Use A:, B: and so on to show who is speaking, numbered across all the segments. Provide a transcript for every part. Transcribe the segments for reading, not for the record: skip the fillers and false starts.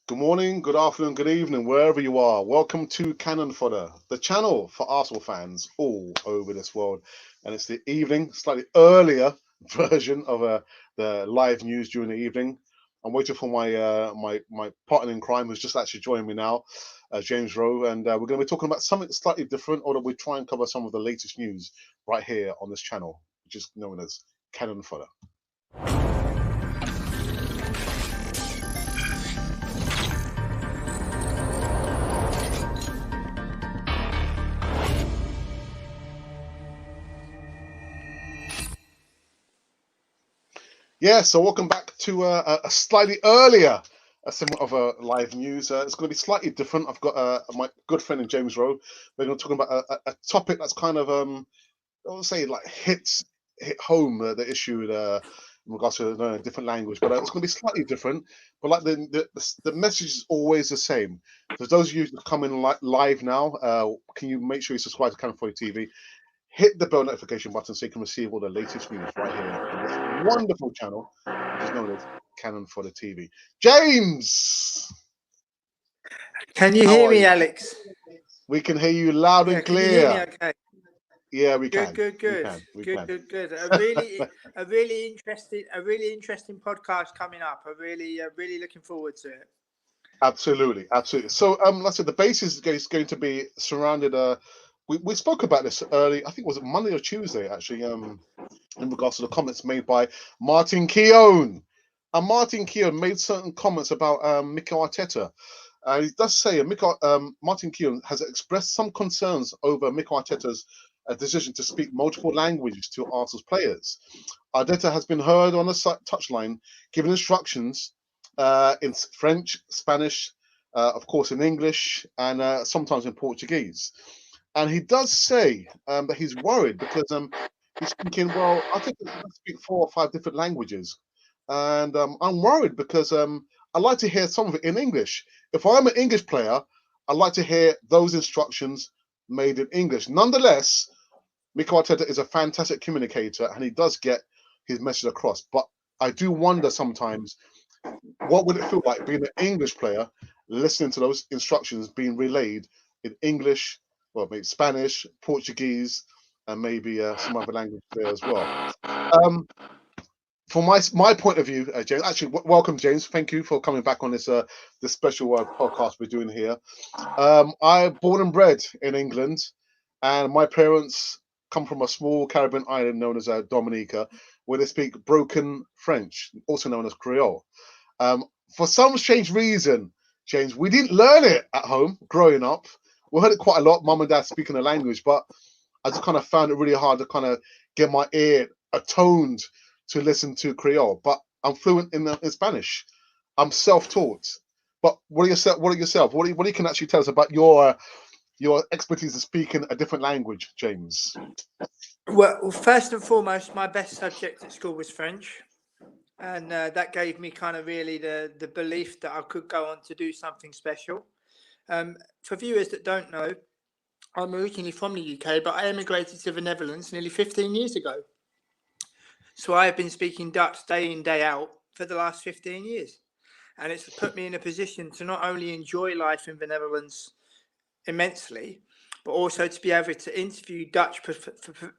A: Good morning, good afternoon, good evening, wherever you are. Welcome to Cannon Fodder, the channel for Arsenal fans all over this world. And it's the evening, slightly earlier version of the live news during the evening. I'm waiting for my partner in crime, who's just actually joined me now, James Rowe, and we're going to be talking about something slightly different, although we try and cover some of the latest news right here on this channel, which is known as Cannon Fodder. Yeah, so welcome back to a slightly earlier segment of live news. It's going to be slightly different. I've got my good friend in James Rowe. We're going to talk about a topic that's kind of I would say like hit home the issue in regards to a different language, but it's going to be slightly different. But like the message is always the same. For those of you that come in live now, can you make sure you subscribe to Cannon Fodder TV? Hit the bell notification button so you can receive all the latest news right here on this wonderful channel, which is known as Cannon Fodder TV. James,
B: Can you
A: how
B: hear
A: are
B: me,
A: you?
B: Alex?
A: We can hear you loud and
B: Can you hear me?
A: clear.
B: Okay.
A: Yeah, we
B: Good,
A: can.
B: good,
A: We
B: good,
A: can. We
B: good,
A: can.
B: good, good. A really interesting podcast coming up. Really looking forward to it.
A: Absolutely, absolutely. So, like I said, the base is going to be surrounded. We spoke about this early. I think it was Monday or Tuesday, actually. In regards to the comments made by Martin Keown. And Martin Keown made certain comments about Mikel Arteta. He does say Martin Keown has expressed some concerns over Mikel Arteta's decision to speak multiple languages to Arsenal's players. Arteta has been heard on the touchline giving instructions in French, Spanish, of course in English, and sometimes in Portuguese. And he does say that he's worried because he's thinking, well, I think I speak 4 or 5 different languages, and I'm worried because I like to hear some of it in English. If I'm an English player, I like to hear those instructions made in English. Nonetheless, Mikel Arteta is a fantastic communicator, and he does get his message across. But I do wonder sometimes, what would it feel like being an English player, listening to those instructions being relayed in English, well, maybe Spanish, Portuguese, and maybe some other language there as well. Um, from my point of view, James, actually, welcome, James. Thank you for coming back on this special podcast we're doing here. I'm born and bred in England, and my parents come from a small Caribbean island known as Dominica, where they speak broken French, also known as Creole. Um, for some strange reason, James, we didn't learn it at home growing up. We heard it quite a lot, mum and dad speaking the language, but I just kind of found it really hard to kind of get my ear attuned to listen to Creole. But I'm fluent in Spanish. I'm self-taught. But what are yourself? What you can actually tell us about your expertise in speaking a different language, James?
B: Well, first and foremost, my best subject at school was French, and that gave me kind of really the belief that I could go on to do something special. For viewers that don't know, I'm originally from the UK, but I emigrated to the Netherlands nearly 15 years ago. So I have been speaking Dutch day in, day out for the last 15 years. And it's put me in a position to not only enjoy life in the Netherlands immensely, but also to be able to interview Dutch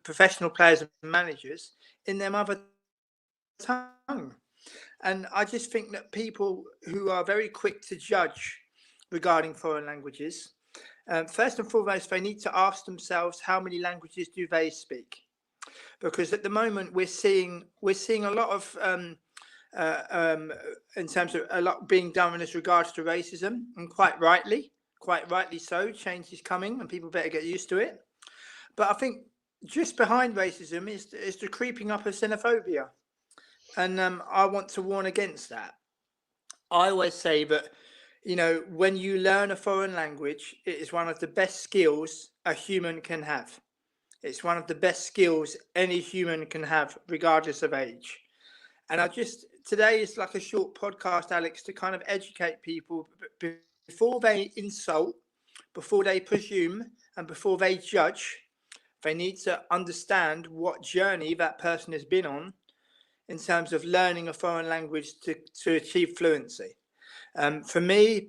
B: professional players and managers in their mother tongue. And I just think that people who are very quick to judge regarding foreign languages, first and foremost, they need to ask themselves how many languages do they speak? Because at the moment we're seeing a lot of in terms of a lot being done as regards to racism, and quite rightly so. Change is coming, and people better get used to it. But I think just behind racism is the creeping up of xenophobia, and I want to warn against that. I always say that, when you learn a foreign language, it is one of the best skills a human can have. It's one of the best skills any human can have, regardless of age. And today is like a short podcast, Alex, to kind of educate people before they insult, before they presume, and before they judge. They need to understand what journey that person has been on in terms of learning a foreign language to achieve fluency. For me,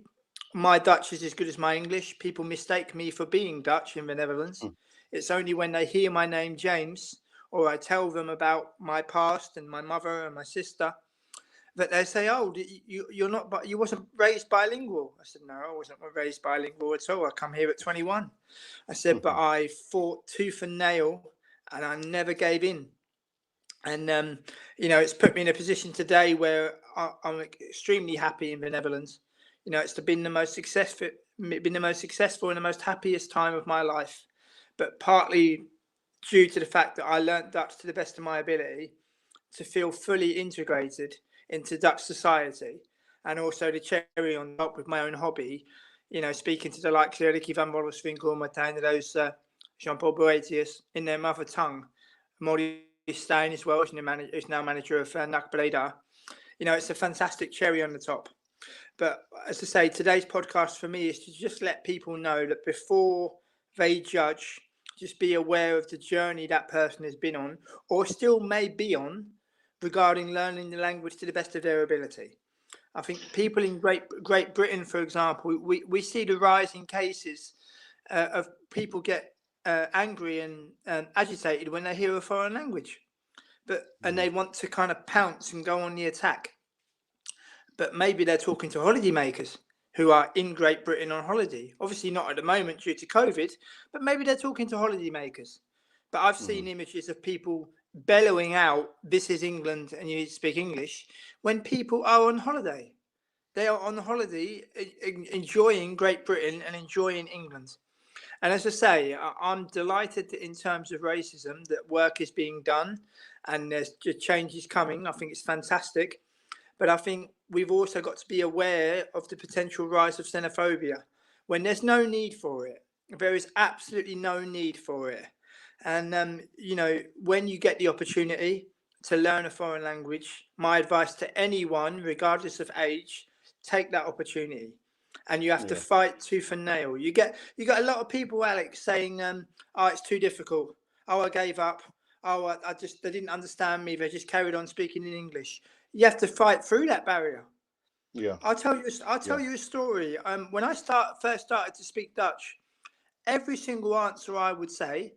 B: my Dutch is as good as my English. People mistake me for being Dutch in the Netherlands.
A: Mm.
B: It's only when they hear my name, James, or I tell them about my past and my mother and my sister, that they say, "Oh, you're not, but you wasn't raised bilingual." I said, "No, I wasn't raised bilingual at all. I come here at 21." I said, "But I fought tooth and nail, and I never gave in." And it's put me in a position today where I'm extremely happy in the Netherlands. It's been the most successful, and the most happiest time of my life. But partly due to the fact that I learnt Dutch to the best of my ability, to feel fully integrated into Dutch society, and also the cherry on top with my own hobby, speaking to the likes of Ricky van Bollerswinkel, Martijn Roos, Jean-Paul Boetius in their mother tongue, Maurice Stein as well, who's now manager of NAC Breda. It's a fantastic cherry on the top. But as I say, today's podcast for me is to just let people know that before they judge, just be aware of the journey that person has been on, or still may be on, regarding learning the language to the best of their ability. I think people in Great Britain, for example, we see the rising cases of people get angry and agitated when they hear a foreign language, and they want to kind of pounce and go on the attack. But maybe they're talking to holidaymakers who are in Great Britain on holiday. Obviously not at the moment due to COVID, but maybe they're talking to holidaymakers. But I've seen images of people bellowing out, "This is England and you need to speak English," when people are on holiday. They are on holiday enjoying Great Britain and enjoying England. And as I say, I'm delighted that in terms of racism that work is being done and there's changes coming. I think it's fantastic. But I think we've also got to be aware of the potential rise of xenophobia when there's no need for it. There is absolutely no need for it. And, when you get the opportunity to learn a foreign language, my advice to anyone, regardless of age, take that opportunity. And you have to fight tooth and nail. You get a lot of people, Alex, saying, "Oh, it's too difficult. Oh, I gave up. Oh, they didn't understand me. They just carried on speaking in English." You have to fight through that barrier.
A: Yeah.
B: I'll tell you a story. When I first started to speak Dutch, every single answer I would say,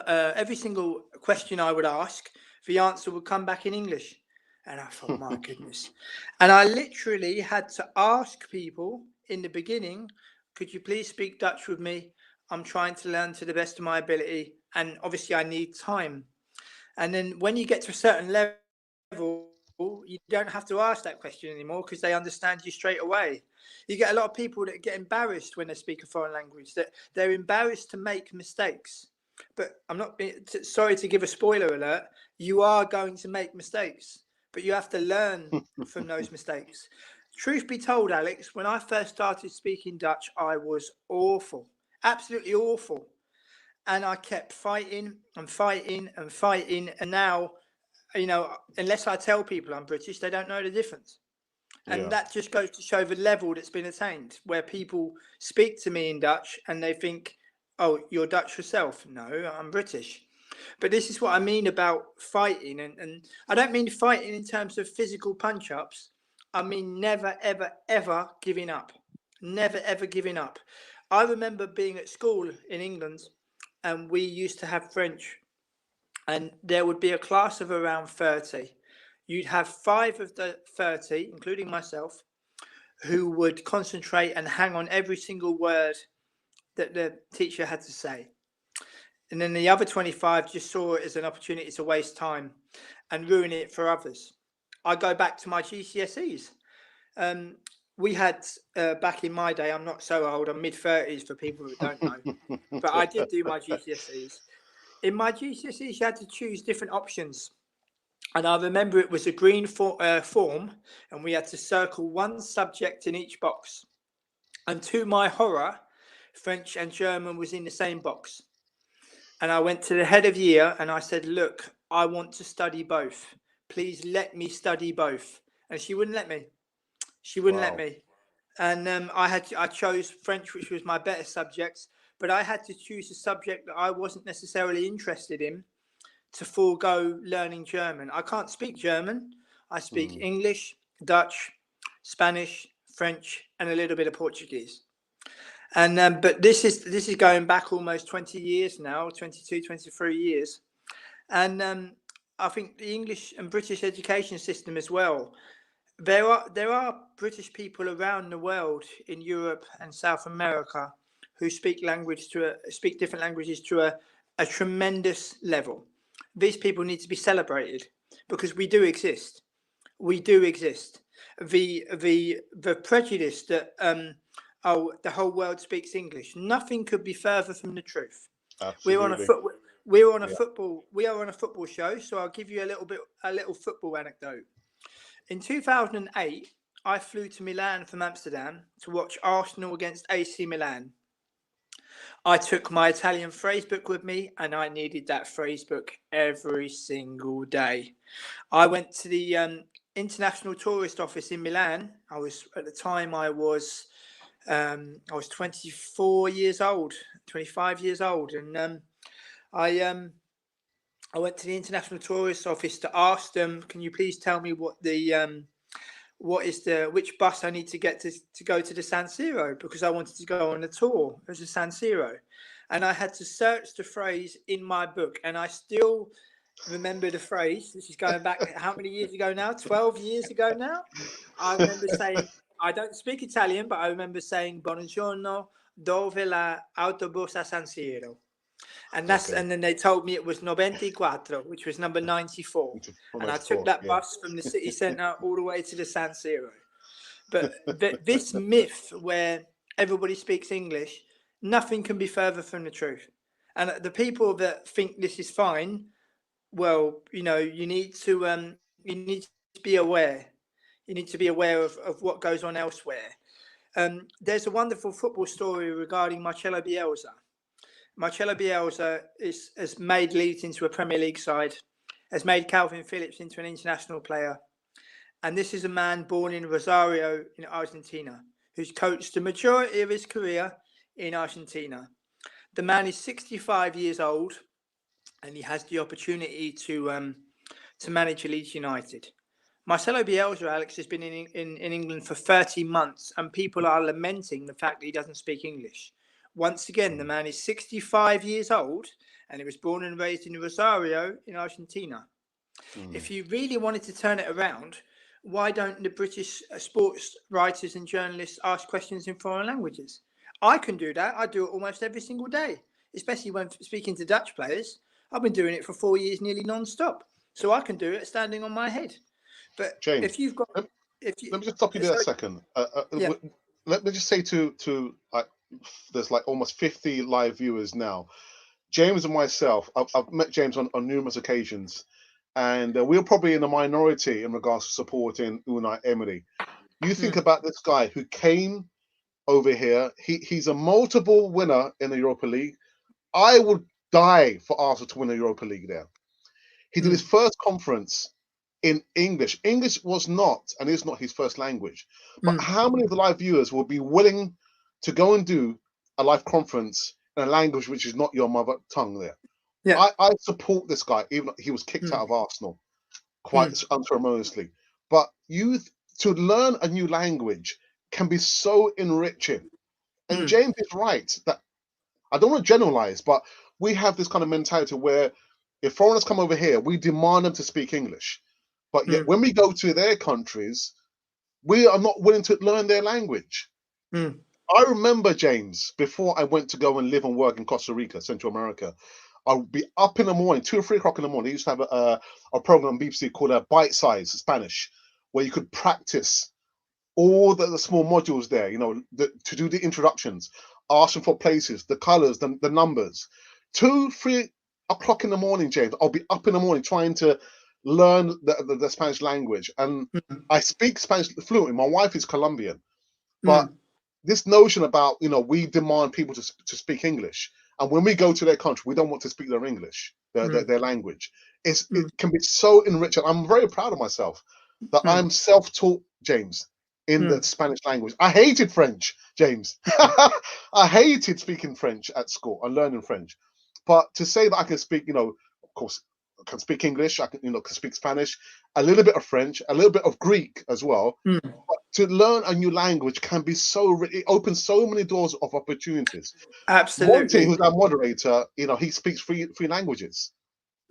B: every single question I would ask, the answer would come back in English. And I thought, my goodness. And I literally had to ask people in the beginning, "Could you please speak Dutch with me? I'm trying to learn to the best of my ability. And obviously I need time." And then when you get to a certain level, you don't have to ask that question anymore because they understand you straight away. You get a lot of people that get embarrassed when they speak a foreign language, that they're embarrassed to make mistakes. But I'm not sorry to give a spoiler alert. You are going to make mistakes, but you have to learn from those mistakes. Truth be told, Alex, when I first started speaking Dutch, I was awful, absolutely awful. And I kept fighting and fighting and fighting. And now, unless I tell people I'm British, they don't know the difference. And that just goes to show the level that's been attained, where people speak to me in Dutch and they think, "Oh, you're Dutch yourself." No, I'm British. But this is what I mean about fighting. And I don't mean fighting in terms of physical punch ups. I mean never, ever, ever giving up. Never, ever giving up. I remember being at school in England and we used to have French. And there would be a class of around 30. You'd have 5 of the 30, including myself, who would concentrate and hang on every single word that the teacher had to say. And then the other 25 just saw it as an opportunity to waste time and ruin it for others. I go back to my GCSEs. We had, back in my day, I'm not so old, I'm mid-30s for people who don't know, but I did do my GCSEs. In my GCSEs, you had to choose different options. And I remember it was a green form, and we had to circle one subject in each box. And to my horror, French and German was in the same box. And I went to the head of year and I said, "Look, I want to study both. Please let me study both." And she wouldn't let me. She wouldn't let me. And I chose French, which was my better subject, but I had to choose a subject that I wasn't necessarily interested in to forego learning German. I can't speak German. I speak English, Dutch, Spanish, French, and a little bit of Portuguese. And but this is going back almost 20 years now, 22, 23 years. And I think the English and British education system as well. There are British people around the world in Europe and South America who speak different languages to a tremendous level. These people need to be celebrated because we do exist. We do exist. The prejudice that the whole world speaks English. Nothing could be further from the truth.
A: Absolutely.
B: We are on a football show, so I'll give you a little football anecdote. In 2008, I flew to Milan from Amsterdam to watch Arsenal against AC Milan. I took my Italian phrase book with me, and I needed that phrase book every single day. I went to the international tourist office in Milan. I was 24 years old, 25 years old, and I went to the international tourist office to ask them, "Can you please tell me which bus I need to get to go to the San Siro?" Because I wanted to go on a tour. It was a San Siro, and I had to search the phrase in my book, and I still remember the phrase. This is going back how many years ago now? 12 years ago now. I remember saying, I don't speak Italian, but I remember saying "Buongiorno, dove la autobus a San Siro?" And and then they told me it was 94, which was number 94. And I took that bus from the city centre all the way to the San Siro. But this myth where everybody speaks English, nothing can be further from the truth. And the people that think this is fine, well, you need to be aware. You need to be aware of what goes on elsewhere. There's a wonderful football story regarding Marcelo Bielsa. Marcelo Bielsa has made Leeds into a Premier League side, has made Calvin Phillips into an international player. And this is a man born in Rosario in Argentina, who's coached the majority of his career in Argentina. The man is 65 years old, and he has the opportunity to manage Leeds United. Marcelo Bielsa, Alex, has been in England for 30 months, and people are lamenting the fact that he doesn't speak English. Once again, the man is 65 years old, and he was born and raised in Rosario in Argentina. If you really wanted to turn it around, why don't the British sports writers and journalists ask questions in foreign languages? I can do that. I do it almost every single day, especially when speaking to Dutch players. I've been doing it for 4 years, nearly non-stop. So I can do it standing on my head. But
A: James,
B: if you've got...
A: let me just stop you there a second.
B: Yeah.
A: Let me just say to there's like almost 50 live viewers now. James and myself, I've met James on numerous occasions, and we're probably in a minority in regards to supporting Unai Emery. You think about this guy who came over here. He's a multiple winner in the Europa League. I would die for Arsenal to win the Europa League there. He did his first conference in English. English was not and is not his first language. But how many of the live viewers will be willing to go and do a live conference in a language which is not your mother tongue there?
B: Yeah.
A: I support this guy, even though he was kicked out of Arsenal quite unceremoniously. But to learn a new language can be so enriching. And James is right that I don't want to generalize, but we have this kind of mentality where if foreigners come over here, we demand them to speak English. But yet when we go to their countries, we are not willing to learn their language. I remember, James, before I went to go and live and work in Costa Rica, Central America, I would be up in the morning, 2 or 3 o'clock in the morning. They used to have a program on BBC called Bite Size Spanish, where you could practice all the small modules there, to do the introductions, ask them for places, the colors, the numbers. 2, 3 o'clock in the morning, James, I'll be up in the morning trying to learn the Spanish language. And I speak Spanish fluently. My wife is Colombian. But this notion about, we demand people to speak English. And when we go to their country, we don't want to speak their English, their language. It can be so enriching. I'm very proud of myself that I'm self-taught, James, in the Spanish language. I hated French, James. I hated speaking French at school and learning French. But to say that I can speak, of course, I can speak English, I can speak Spanish, a little bit of French, a little bit of Greek as well. But to learn a new language can be it opens so many doors of opportunities. Monty,
B: Absolutely.
A: who's our moderator, he speaks three languages.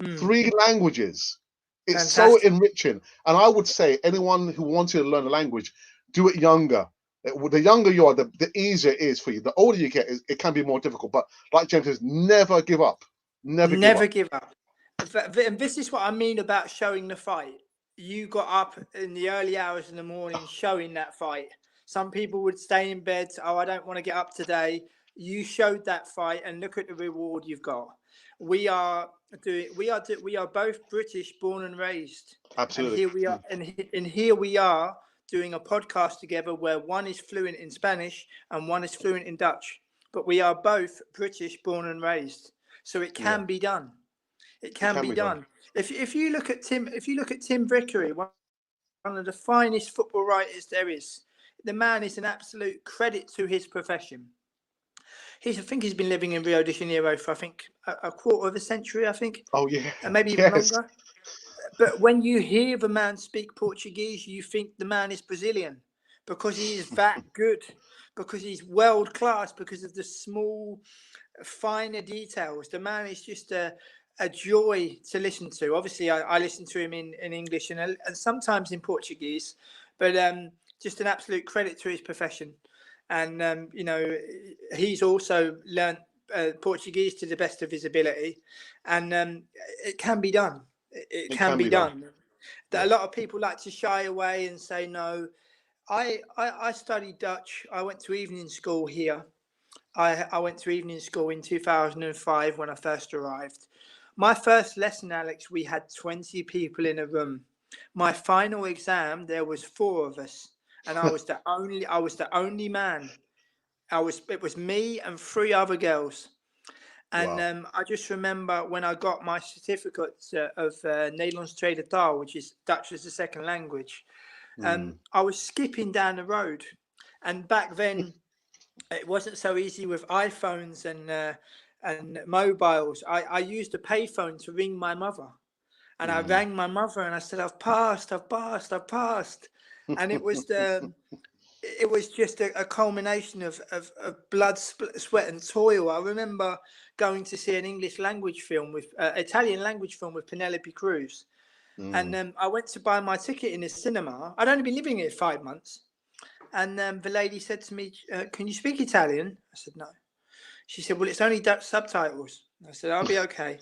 B: Mm.
A: 3 languages. It's so
B: Fantastic.
A: enriching. And I would say anyone who wants to learn a language, do it younger. The younger you are, the easier it is for you. The older you get, it can be more difficult. But like James says, never give up. Never give
B: Never
A: up.
B: give up. And this is what I mean about showing the fight. You got up in the early hours in the morning showing that fight. Some people would stay in bed. Oh, I don't want to get up today. You showed that fight, and look at the reward you've got. We are both British, born and raised, and
A: Absolutely.
B: here we are, and here we are doing a podcast together where one is fluent in Spanish and one is fluent in Dutch. But we are both British, born and raised. So it
A: Yeah,
B: can be done. It
A: it
B: can
A: can
B: be
A: be done.
B: done. If you look at Tim Vickery, one of the finest football writers there is, the man is an absolute credit to his profession. I think he's been living in Rio de Janeiro for a quarter of a century,
A: Oh, yeah.
B: and maybe even
A: Yes.
B: longer. But when you hear the man speak Portuguese, you think the man is Brazilian because he is that good, because he's world class, because of the small, finer details. The man is just a joy to listen to. Obviously, I listen to him in English and sometimes in Portuguese, but just an absolute credit to his profession. And he's also learnt Portuguese to the best of his ability, and it can be done. It
A: It
B: can
A: can
B: be
A: be done.
B: done. That
A: Yeah.
B: a lot of people like to shy away and say no. I studied Dutch. I went to evening school here. I went to evening school in 2005 when I first arrived. My first lesson, Alex, we had 20 people in a room. My final exam, there was 4 of us, and I was the only man. It was me and 3 other girls. And
A: Wow.
B: I just remember when I got my certificate of Nederlands Tweede Taal, which is Dutch as a second language.
A: Mm.
B: I was skipping down the road, and back then it wasn't so easy with iPhones and mobiles. I used a payphone to ring my mother, and I
A: Mm.
B: rang my mother and I said, "I've passed, I've passed, I've passed," and it was just a culmination of blood, sweat, and toil. I remember going to see an English language film with Italian language film with Penelope Cruz, and
A: Mm.
B: I went to buy my ticket in the cinema. I'd only been living here 5 months. And the lady said to me, "Can you speak Italian?" I said, "No." She said, "Well, it's only Dutch subtitles." I said, "I'll be okay."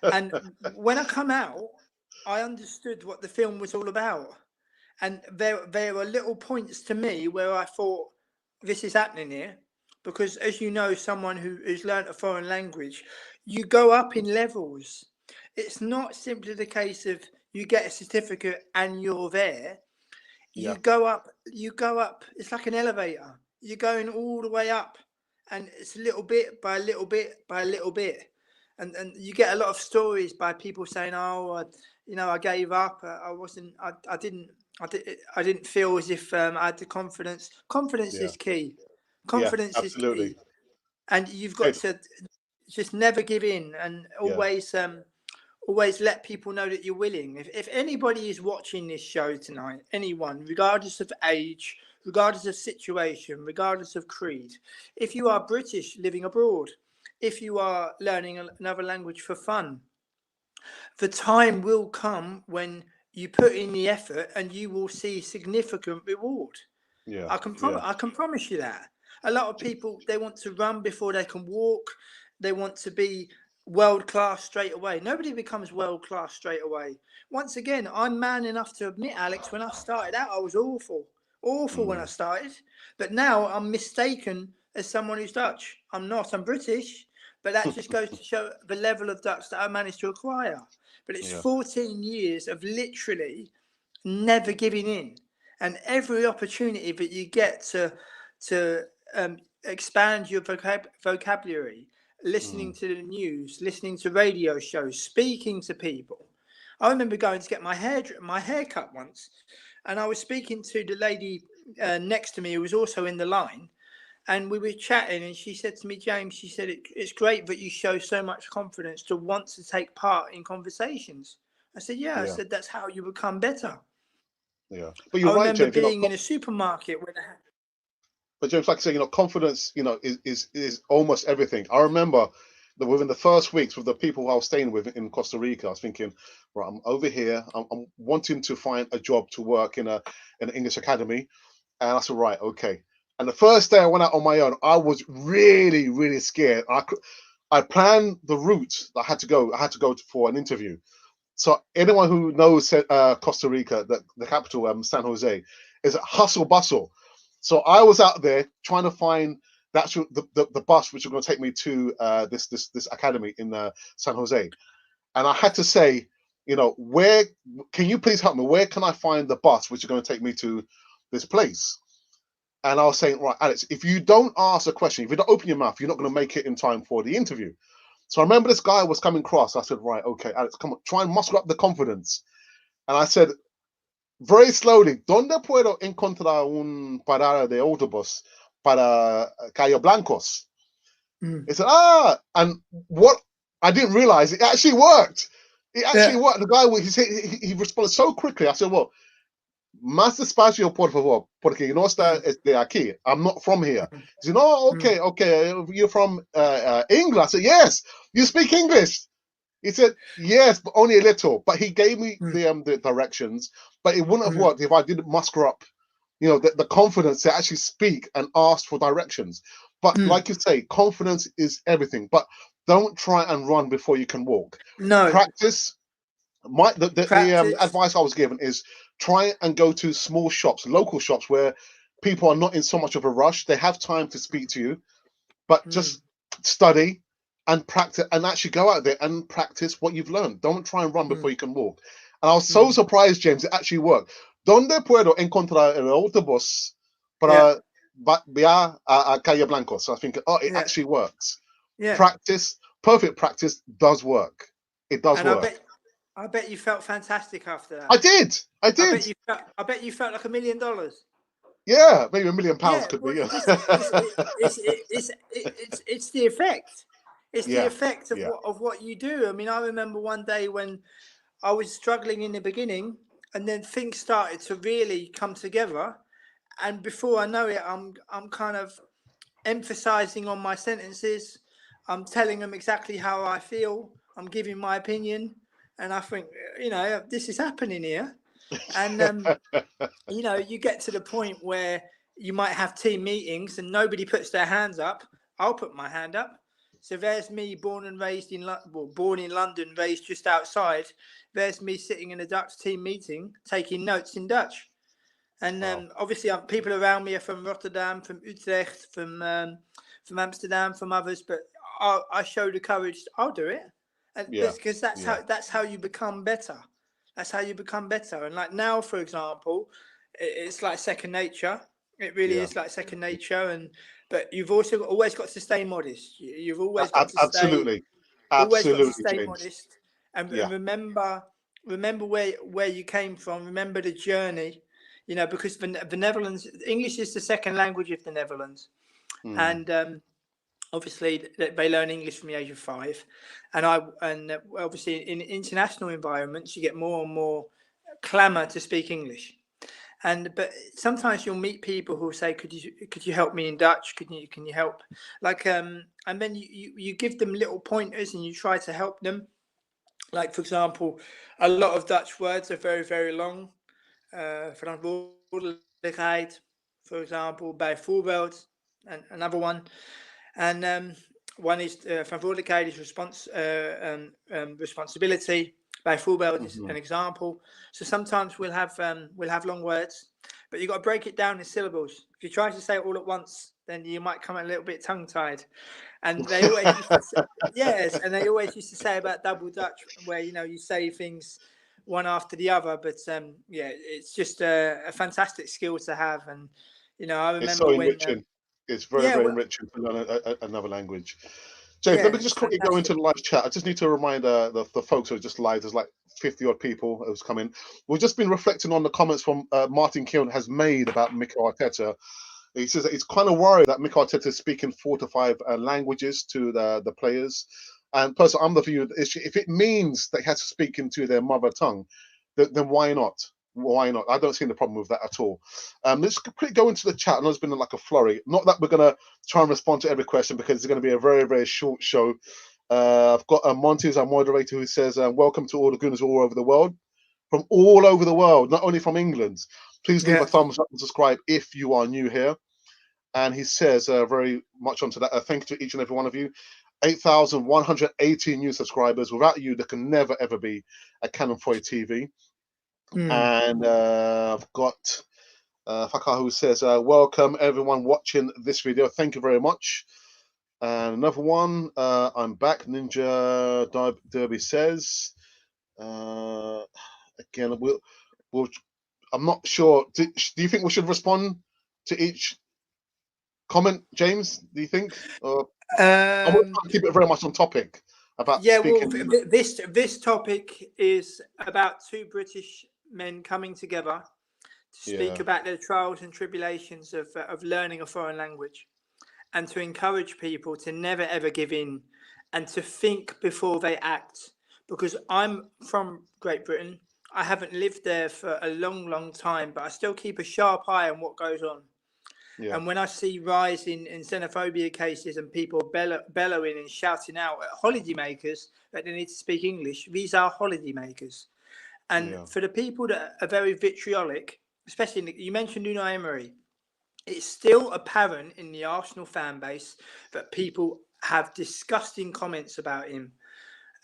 B: And when I come out, I understood what the film was all about. And there were little points to me where I thought, this is happening here. Because as you know, someone who's learnt a foreign language, you go up in levels. It's not simply the case of you get a certificate and you're there.
A: Yeah.
B: You go up, it's like an elevator. You're going all the way up, and it's little bit by little bit by little bit. And you get a lot of stories by people saying, "Oh, I gave up. I wasn't. I didn't. I didn't feel as if I had the confidence. Confidence
A: Yeah.
B: is key.
A: Yeah.
B: Confidence is
A: Absolutely.
B: key, and you've got
A: Ed.
B: to just never give in, and
A: Yeah.
B: always let people know that you're willing. If anybody is watching this show tonight, anyone, regardless of age, regardless of situation, regardless of creed, if you are British living abroad, if you are learning another language for fun, the time will come when you put in the effort and you will see significant reward.
A: Yeah. Yeah.
B: I can promise you that. A lot of people, they want to run before they can walk. They want to be world class straight away. Nobody becomes world class straight away. Once again, I'm man enough to admit, Alex, when I started out, I was awful when I
A: Mm.
B: started. But now I'm mistaken as someone who's Dutch. I'm not. I'm British. But that just goes to show the level of Dutch that I managed to acquire. But it's
A: Yeah.
B: 14 years of literally never giving in, and every opportunity that you get to expand your vocabulary, listening
A: Mm.
B: to the news, listening to radio shows, speaking to people. I remember going to get my hair cut once, and I was speaking to the lady next to me who was also in the line, and we were chatting, and she said to me, "James," she said, it's great that you show so much confidence to want to take part in conversations." I said, "Yeah." I
A: Yeah.
B: said, "That's how you become better."
A: Yeah. But
B: I
A: you're right,
B: remember
A: James.
B: being in a supermarket when
A: But James, like I say, confidence, is almost everything. I remember that within the first weeks with the people I was staying with in Costa Rica, I was thinking, right, I'm over here. I'm wanting to find a job to work in an English academy, and I said, right, okay. And the first day I went out on my own, I was really, really scared. I planned the route that I had to go. I had to go for an interview. So anyone who knows Costa Rica, the capital, San Jose, is a hustle bustle. So I was out there trying to find the bus which was going to take me to this academy in San Jose, and I had to say, where can you please help me? Where can I find the bus which is going to take me to this place? And I was saying, right, Alex, if you don't ask a question, if you don't open your mouth, you're not going to make it in time for the interview. So I remember this guy was coming across. I said, right, okay, Alex, come on, try and muster up the confidence. And I said, very slowly, ¿dónde puedo encontrar un parada de autobús para Cayo Blancos? He said, and what I didn't realize, it actually worked. It actually worked. The guy, he responded so quickly. I said, well, más despacio, por favor, porque no está de aquí. I'm not from here. He said, oh, okay. You're from England. I said, yes, you speak English. He said, yes, but only a little. But he gave me the directions, but it wouldn't have worked if I didn't muster up, the confidence to actually speak and ask for directions. But like you say, confidence is everything. But don't try and run before you can walk.
B: No.
A: Practice. The
B: Practice.
A: advice I was given is try and go to small shops, local shops where people are not in so much of a rush. They have time to speak to you, but just study and practice and actually go out there and practice what you've learned. Don't try and run before you can walk. And I was so surprised, James, it actually worked. ¿Dónde puedo encontrar el autobús para viajar a Calle Blanco? So I think, it actually works.
B: Yeah.
A: Practice, perfect practice does work. It does
B: and
A: work.
B: I bet you felt fantastic after that.
A: I did.
B: I bet you felt like $1 million.
A: Yeah, maybe £1 million could
B: well,
A: be.
B: it's the effect. It's the effect of what you do. I mean, I remember one day when I was struggling in the beginning, and then things started to really come together. And before I know it, I'm kind of emphasizing on my sentences. I'm telling them exactly how I feel. I'm giving my opinion, and I think, this is happening here. And you get to the point where you might have team meetings and nobody puts their hands up. I'll put my hand up. So there's me, born in London, raised just outside. There's me sitting in a Dutch team meeting, taking notes in Dutch. And obviously, people around me are from Rotterdam, from Utrecht, from Amsterdam, from others. But I show the courage. I'll do it, because that's how you become better. That's how you become better. And like now, for example, it's like second nature. It really is like second nature. But you've also always got to stay modest. You've always got to
A: absolutely
B: stay
A: James.
B: modest, and remember where you came from. Remember the journey. Because the Netherlands, English is the second language of the Netherlands, and obviously they learn English from the age of 5, and obviously in international environments you get more and more clamour to speak English, but sometimes you'll meet people who say, could you help me in Dutch? Can you help? And then you give them little pointers and you try to help them. Like, for example, a lot of Dutch words are very, very long. Verantwoordelijkheid, for example, bijvoorbeeld, and another one. And one is verantwoordelijkheid is responsibility. Bijvoorbeeld is an example. So sometimes we'll have long words, but you've got to break it down in syllables. If you try to say it all at once, then you might come a little bit tongue-tied. And they always used to say, and they always used to say about double Dutch, where you say things one after the other. But it's just a fantastic skill to have. And I remember
A: it's so enriching. It's very, very enriching to learn another language. James, let me just quickly go into the live chat. I just need to remind the folks who are just live. There's like 50 odd people who's coming. We've just been reflecting on the comments from Martin Keown has made about Mikel Arteta. He says that he's kind of worried that Mikel Arteta is speaking 4 to 5 languages to the players. And personally, I'm the view, if it means that he has to speak into their mother tongue, then why not? why not? I don't see any problem with that at all. Let's quickly go into the chat. I know it's been like a flurry. Not that we're going to try and respond to every question because it's going to be a very, very short show. I've got Monty as our moderator who says, welcome to all the gooners all over the world. From all over the world, not only from England. Please leave a thumbs up and subscribe if you are new here. And he says very much onto that. Thank you to each and every one of you. 8,118 new subscribers. Without you, there can never, ever be a Canon 4 TV. And I've got Fakar who says, welcome everyone watching this video. Thank you very much. And another one, I'm back. Ninja Derby says, again, we'll I'm not sure. Do you think we should respond to each comment, James? Do you think? I want to keep it very much on topic about speaking.
B: Well, this topic is about two British men coming together to speak about their trials and tribulations of learning a foreign language, and to encourage people to never ever give in and to think before they act. Because I'm from Great Britain. I haven't lived there for a long, long time, but I still keep a sharp eye on what goes on. Yeah. And when I see rise in xenophobia cases and people bellowing and shouting out at holidaymakers that they need to speak English, these are holidaymakers. And for the people that are very vitriolic, especially, you mentioned Unai Emery, it's still apparent in the Arsenal fan base that people have disgusting comments about him.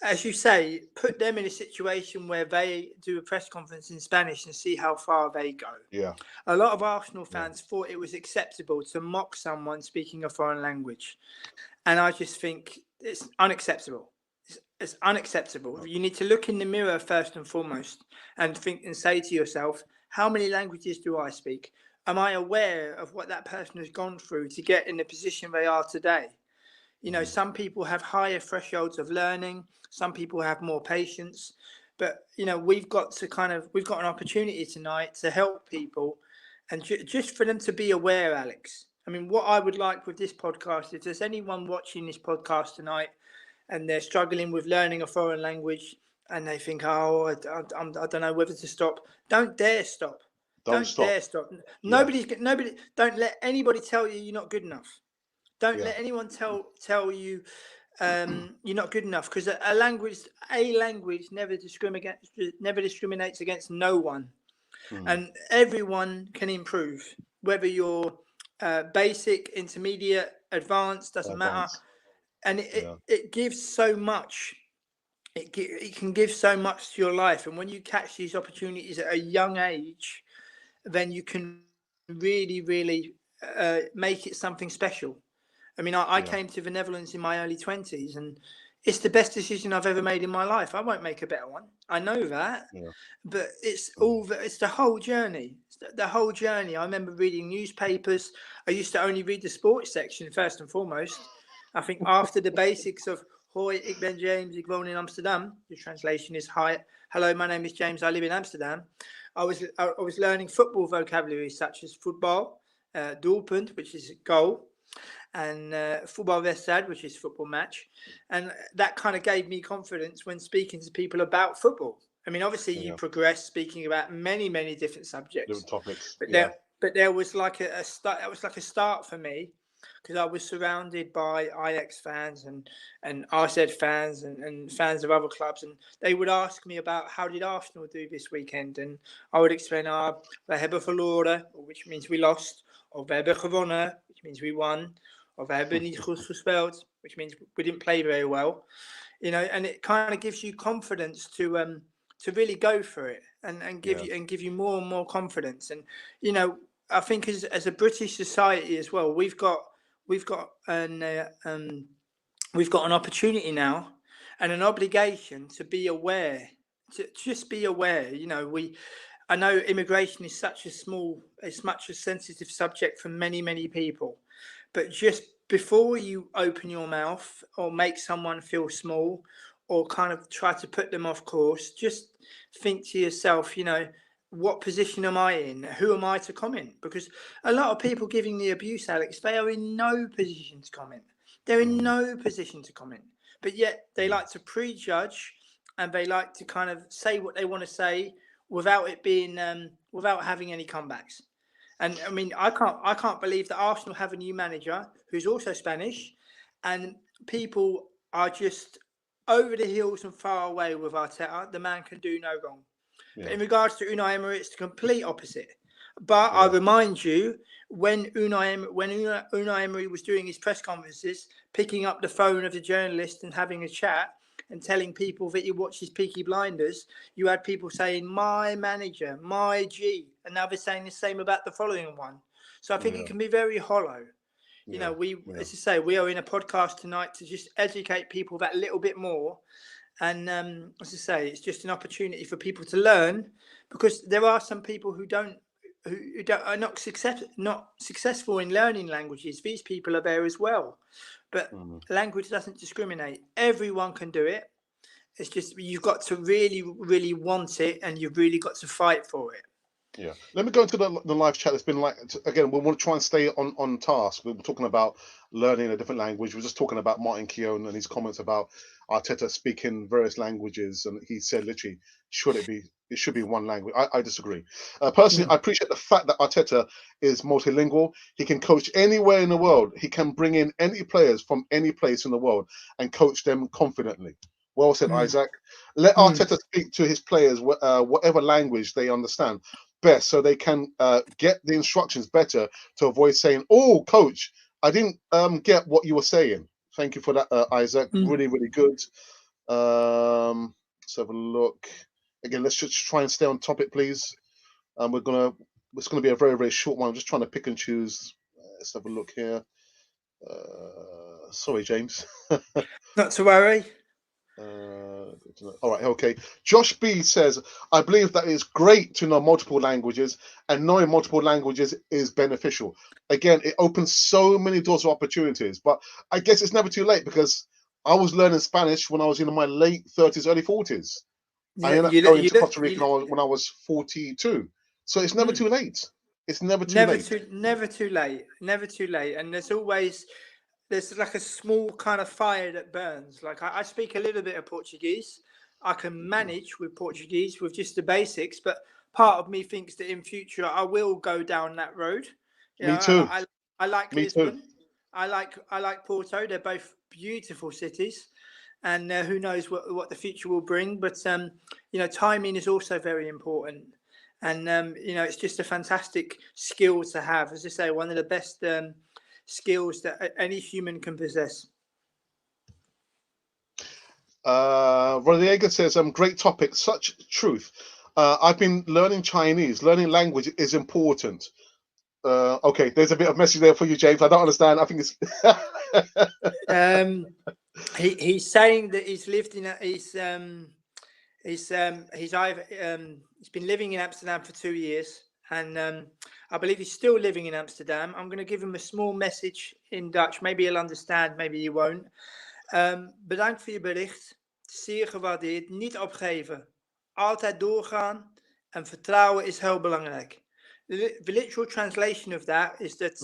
B: As you say, put them in a situation where they do a press conference in Spanish and see how far they go.
A: Yeah.
B: A lot of Arsenal fans thought it was acceptable to mock someone speaking a foreign language. And I just think it's unacceptable. It's unacceptable. You need to look in the mirror first and foremost and think and say to yourself, how many languages do I speak? Am I aware of what that person has gone through to get in the position they are today? You know, some people have higher thresholds of learning. Some people have more patience. But, you know, we've got an opportunity tonight to help people and just for them to be aware, Alex. I mean, what I would like with this podcast, if there's anyone watching this podcast tonight and they're struggling with learning a foreign language and they think, I don't know whether to stop, don't dare stop. Don't dare stop. Nobody, don't let anybody tell you you're not good enough. Don't let anyone tell you you're not good enough, because a language never discriminates against no one, and everyone can improve. Whether you're basic, intermediate, advanced, doesn't matter, and it gives so much. It can give so much to your life, and when you catch these opportunities at a young age, then you can really, really make it something special. I mean, I came to the Netherlands in my early 20s, and it's the best decision I've ever made in my life. I won't make a better one. I know that, but it's the whole journey. The whole journey. I remember reading newspapers. I used to only read the sports section first and foremost. I think after the basics of "Hoi, ik ben James, ik woon in Amsterdam." The translation is "Hi, hello, my name is James. I live in Amsterdam." I was learning football vocabulary such as football, doelpunt, which is goal, and voetbalwedstrijd, which is football match, and that kind of gave me confidence when speaking to people about football. I mean, obviously you progress speaking about many different subjects,
A: different topics,
B: but there was like a start. That was like a start for me, because I was surrounded by Ajax fans and RZ fans and fans of other clubs, and they would ask me about how did Arsenal do this weekend, and I would explain, we hebben verloren, which means we lost, of we hebben gewonnen, which means we won, of we hebben niet goed gespeeld, which means we didn't play very well, you know, and it kind of gives you confidence to really go for it and give you more and more confidence. And you know, I think as a British society as well, we've got an opportunity now and an obligation to be aware, to just be aware. You know, I know immigration is such a sensitive subject for many people, but just before you open your mouth or make someone feel small or kind of try to put them off course, just think to yourself, you know, what position am I in? Who am I to comment? Because a lot of people giving the abuse, Alex, they are in no position to comment. They're in no position to comment, but yet they like to prejudge and they like to kind of say what they want to say without it being without having any comebacks. And I mean, I can't believe that Arsenal have a new manager who's also Spanish, and people are just over the hills and far away with Arteta. The man can do no wrong. But in regards to Unai Emery, it's the complete opposite. But I remind you, when Unai Emery was doing his press conferences, picking up the phone of the journalist and having a chat and telling people that he watches Peaky Blinders, you had people saying, my manager, my G. And now they're saying the same about the following one. So I think it can be very hollow. You know, as I say, we are in a podcast tonight to just educate people that little bit more. And as I say, it's just an opportunity for people to learn, because there are some people who are not successful in learning languages. These people are there as well, but language doesn't discriminate. Everyone can do it. It's just you've got to really, really want it, and you've really got to fight for it.
A: Yeah. Let me go into the live chat. It's been like, again, we want to try and stay on task. We were talking about learning a different language. We were just talking about Martin Keown and his comments about Arteta speaking various languages, and he said literally, it should be one language. I disagree. Personally, I appreciate the fact that Arteta is multilingual. He can coach anywhere in the world. He can bring in any players from any place in the world and coach them confidently. Well said, Isaac. Let Arteta speak to his players whatever language they understand best, so they can get the instructions better, to avoid saying, "Oh, coach, I didn't get what you were saying." Thank you for that, Isaac. Really, really good. Let's have a look. Again, let's just try and stay on topic, please. It's gonna be a very, very short one. I'm just trying to pick and choose. Let's have a look here. Sorry, James.
B: Not to worry.
A: All right, okay. Josh B says, I believe that it's great to know multiple languages, and knowing multiple languages is beneficial. Again, it opens so many doors of opportunities, but I guess it's never too late, because I was learning Spanish when I was in my late 30s, early 40s. I ended up going to Costa Rica when I was 42. So it's never too late. It's never too late.
B: Never too late. Never too late. And there's like a small kind of fire that burns. Like I speak a little bit of Portuguese. I can manage with Portuguese with just the basics, but part of me thinks that in future I will go down that road.
A: Me too.
B: I like Lisbon. I like Porto. They're both beautiful cities, and who knows what the future will bring. But timing is also very important, and it's just a fantastic skill to have. As I say, one of the best skills that any human can possess.
A: Rodrigo says, great topic, such truth. I've been learning Chinese. Learning language is important. Okay, there's a bit of message there for you, James. I don't understand. I think it's
B: he's saying that he's lived in he's been living in Amsterdam for 2 years, and I believe he's still living in Amsterdam. I'm going to give him a small message in Dutch. Maybe he'll understand, maybe he won't. Bedankt voor je bericht. Zeer gewaardeerd. Niet opgeven. Altijd doorgaan. En vertrouwen is heel belangrijk. The literal translation of that is that,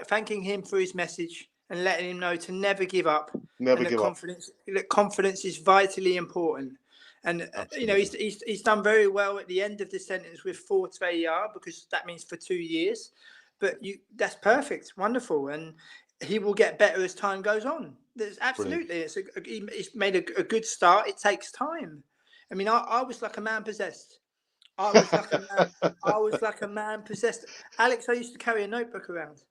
B: thanking him for his message and letting him know to never give up. That confidence is vitally important. And he's done very well at the end of the sentence with voor 2 jaar, because that means for 2 years. But that's perfect, wonderful, and he will get better as time goes on. There's absolutely, he's made a good start. It takes time. I mean, I was like a man possessed. I was like a man possessed. Alex, I used to carry a notebook around.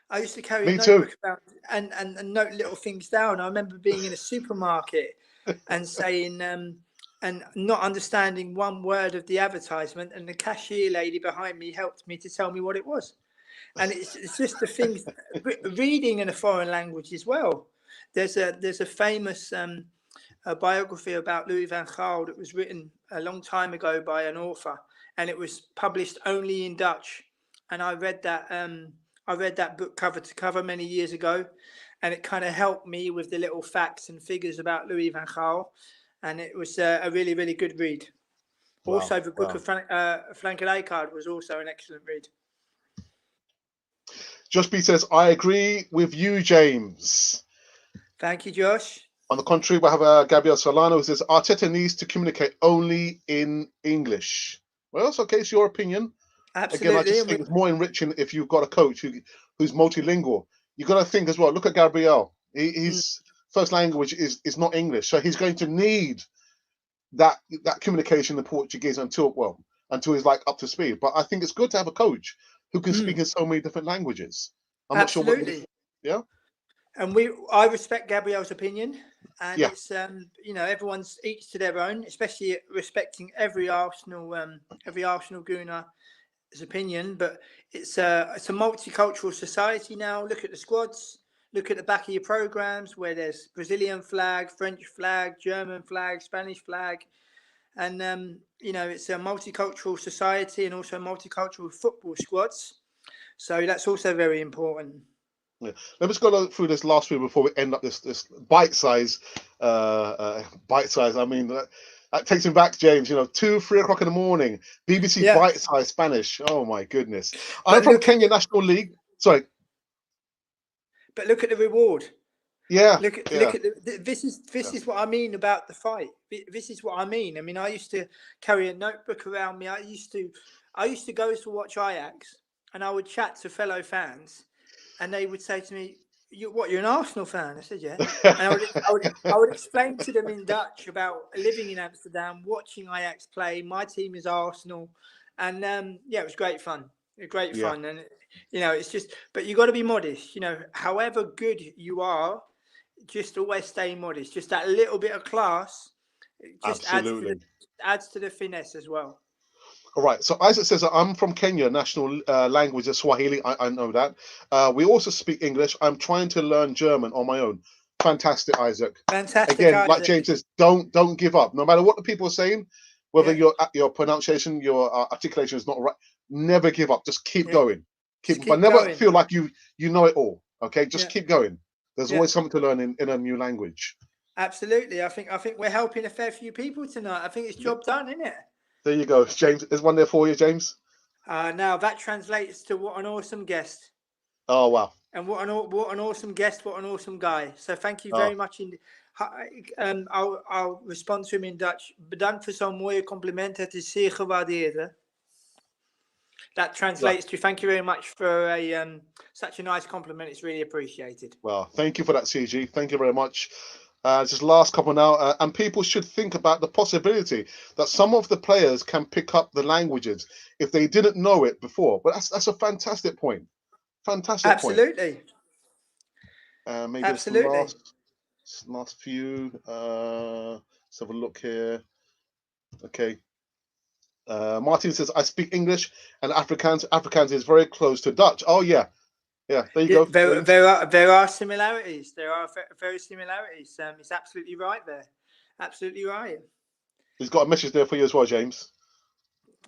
B: I used to carry a notebook around and note little things down. I remember being in a supermarket and saying, and not understanding one word of the advertisement, and the cashier lady behind me helped me to tell me what it was. And it's just the things, reading in a foreign language as well. There's a famous biography about Louis van Gaal that was written a long time ago by an author, and it was published only in Dutch. And I read that book cover to cover many years ago, and it kind of helped me with the little facts and figures about Louis van Gaal. And it was a really, really good read. Wow, also, the book of Frank Rijkaard was also an excellent read.
A: Josh B says, I agree with you, James.
B: Thank you, Josh.
A: On the contrary, we have Gabriel Solano who says Arteta needs to communicate only in English. Well, it's okay. It's your opinion. Again, I
B: Absolutely.
A: just think it's more enriching if you've got a coach who's multilingual. You've got to think as well. Look at Gabriel.
B: Mm,
A: His first language is not English, so he's going to need that communication in Portuguese until he's like up to speed. But I think it's good to have a coach who can speak
B: mm,
A: in so many different languages. I'm not sure what
B: absolutely.
A: yeah.
B: And I respect Gabriel's opinion, and
A: Yeah,
B: it's everyone's each to their own, especially respecting every Arsenal Gooner's opinion. But it's a multicultural society now. Look at the squads. Look at the back of your programs where there's Brazilian flag, French flag, German flag, Spanish flag, and it's a multicultural society and also multicultural football squads. So that's also very important.
A: yeah. Let us go through this last week before we end up this bite size. I mean, that takes me back, James. 2, 3 o'clock in the morning. BBC
B: Yeah,
A: bite size Spanish. Oh my goodness. I'm
B: but
A: from Kenya National League. Sorry.
B: look at the reward.
A: Yeah.
B: Look at
A: Yeah.
B: this
A: Yeah.
B: is what I mean about the fight. This is what I mean. I mean, I used to carry a notebook around me. I used to go to watch Ajax, and I would chat to fellow fans, and they would say to me, you're an Arsenal fan?" I said, "Yeah." And I would explain to them in Dutch about living in Amsterdam, watching Ajax play. My team is Arsenal, and it was great fun. Great
A: Yeah.
B: fun, and it's just. But you got to be modest. However good you are, just always stay modest. Just that little bit of class, it just
A: Absolutely.
B: adds to the finesse as well.
A: All right. So Isaac says that I'm from Kenya. National language is Swahili. I know that. We also speak English. I'm trying to learn German on my own. Fantastic, Isaac.
B: Fantastic,
A: Again, like
B: Isaac.
A: James says, don't give up. No matter what the people are saying, whether
B: Yeah,
A: your pronunciation, your articulation is not right, never give up. Just keep
B: yeah.
A: going.
B: Just
A: But
B: keep
A: never
B: going.
A: feel like you know it all. Okay, just
B: Yeah,
A: keep going. There's
B: yeah.
A: always something to learn in a new language.
B: Absolutely. I think we're helping a fair few people tonight. I think it's
A: Yeah.
B: job done, isn't it?
A: There you go, James. There's one there for you, James.
B: Now that translates to what an awesome guest,
A: Oh wow.
B: and what an awesome guest, what an awesome guy. So thank you
A: Oh
B: very much. I'll respond to him in Dutch. Bedankt voor zo'n mooie compliment. Het is zeer gewaardeerd. Hè? That translates to thank you very much for such a nice compliment. It's really appreciated.
A: well, thank you for that, CG. Thank you very much. Just last couple now, and people should think about the possibility that some of the players can pick up the languages if they didn't know it before. But that's a fantastic point. Fantastic point.
B: Absolutely.
A: Maybe it's the
B: Absolutely.
A: last few. Let's have a look here. Okay. Martin says, I speak English and Afrikaans. Afrikaans is very close to Dutch. Oh, yeah. Yeah, there you go.
B: There are similarities. There are very similarities. It's absolutely right there. Absolutely right.
A: He's got a message there for you as well, James.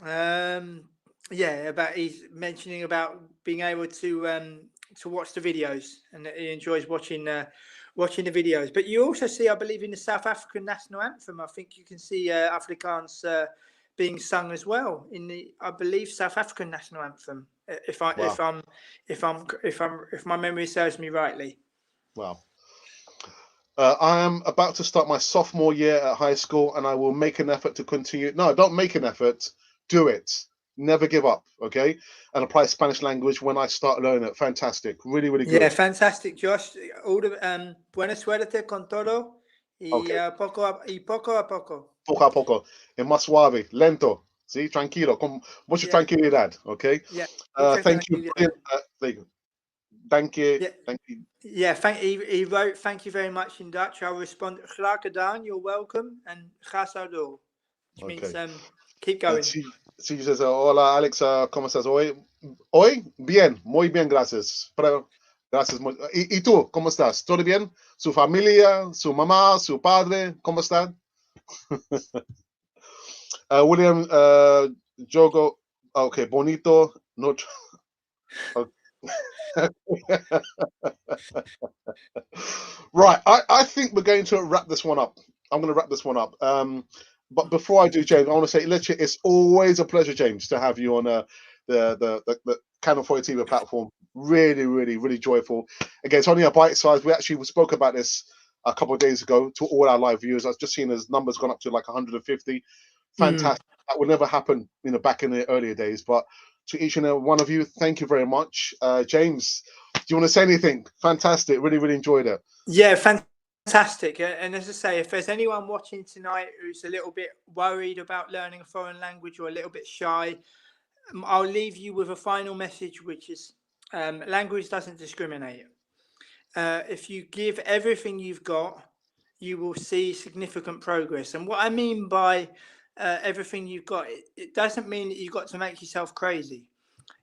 B: About he's mentioning about being able to watch the videos, and that he enjoys watching the videos. But you also see, I believe, in the South African national anthem, I think you can see Afrikaans being sung as well in the, I believe, South African national anthem. If my memory serves me rightly.
A: Wow. I am about to start my sophomore year at high school, and I will make an effort to continue. No, don't make an effort. Do it. Never give up. Okay, and apply Spanish language when I start learning it. Fantastic. Really, really good.
B: Yeah, fantastic, Josh. All the buena suerte con todo y
A: Okay.
B: poco a poco.
A: Poco a poco. Es más suave, lento. See, tranquilo, con mucha
B: Yeah,
A: tranquilidad. Okay.
B: yeah. Mucha
A: Thank you.
B: tranquilidad.
A: There you go. Thank you.
B: Yeah,
A: Thank you.
B: yeah. He wrote, "Thank you very much" in Dutch. I'll respond, "Graag gedaan, you're welcome," and "Ga zo door," which means
A: Okay.
B: keep going.
A: Sí, says, hola Alex, ¿cómo estás hoy? Hoy, bien, muy bien, gracias. Gracias. ¿Y tú, cómo estás? ¿Todo bien? ¿Su familia, su mamá, su padre, cómo están? William, Jogo, okay, bonito, no. Right, I think we're going to wrap this one up. I'm going to wrap this one up. But before I do, James, I want to say, literally, it's always a pleasure, James, to have you on the Canon 40 TV platform. Really, really, really joyful. Again, it's only a bite size. We spoke about this a couple of days ago to all our live viewers. I've just seen his numbers gone up to like 150.
B: Mm.
A: Fantastic. That would never happen, back in the earlier days. But to each and every one of you, thank you very much. James, do you want to say anything? Fantastic. Really, really enjoyed it.
B: Yeah, fantastic. And as I say, if there's anyone watching tonight who's a little bit worried about learning a foreign language or a little bit shy, I'll leave you with a final message, which is language doesn't discriminate. If you give everything you've got, you will see significant progress. And what I mean by everything you've got, it doesn't mean that you've got to make yourself crazy.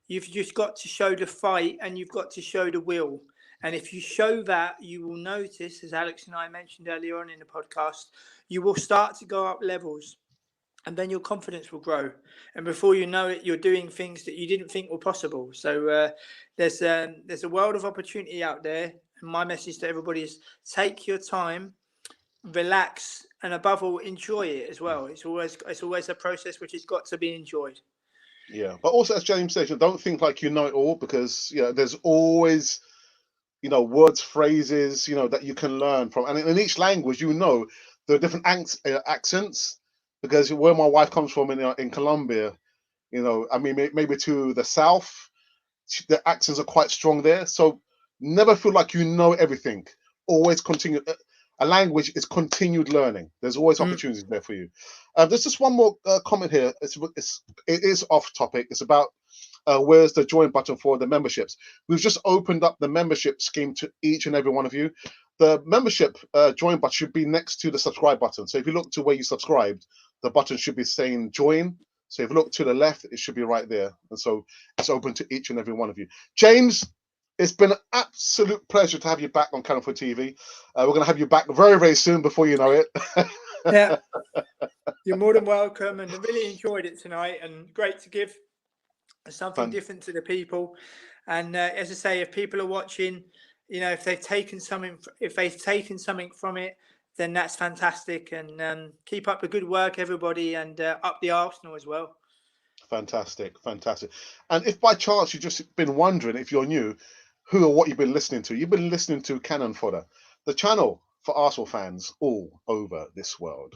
B: You've just got to show the fight and you've got to show the will. And if you show that, you will notice, as Alex and I mentioned earlier on in the podcast, you will start to go up levels and then your confidence will grow. And before you know it, you're doing things that you didn't think were possible. So there's a world of opportunity out there. And my message to everybody is take your time, relax, and above all, enjoy it as well. It's always a process which has got to be enjoyed.
A: Yeah, but also as James says, don't think like you know it all, because there's always words, phrases that you can learn from, and in each language there are different accents. Because where my wife comes from in Colombia, I mean maybe to the south, the accents are quite strong there. So never feel like you know everything. Always continue. A language is continued learning. There's always opportunities there for you. There's just one more comment here. It is off topic. It's about where's the join button for the memberships. We've just opened up the membership scheme to each and every one of you. The membership join button should be next to the subscribe button. So if you look to where you subscribed, the button should be saying join. So if you look to the left, it should be right there. And so it's open to each and every one of you. James, it's been an absolute pleasure to have you back on Cannon for TV. We're going to have you back very, very soon before you know it.
B: Yeah, you're more than welcome, and I really enjoyed it tonight, and great to give something different to the people. And as I say, if people are watching, if they've taken something from it, then that's fantastic. And keep up the good work, everybody, and up the Arsenal as well.
A: Fantastic. And if by chance you've just been wondering, if you're new, who or what you've been listening to, you've been listening to Cannon Fodder, the channel for Arsenal fans all over this world.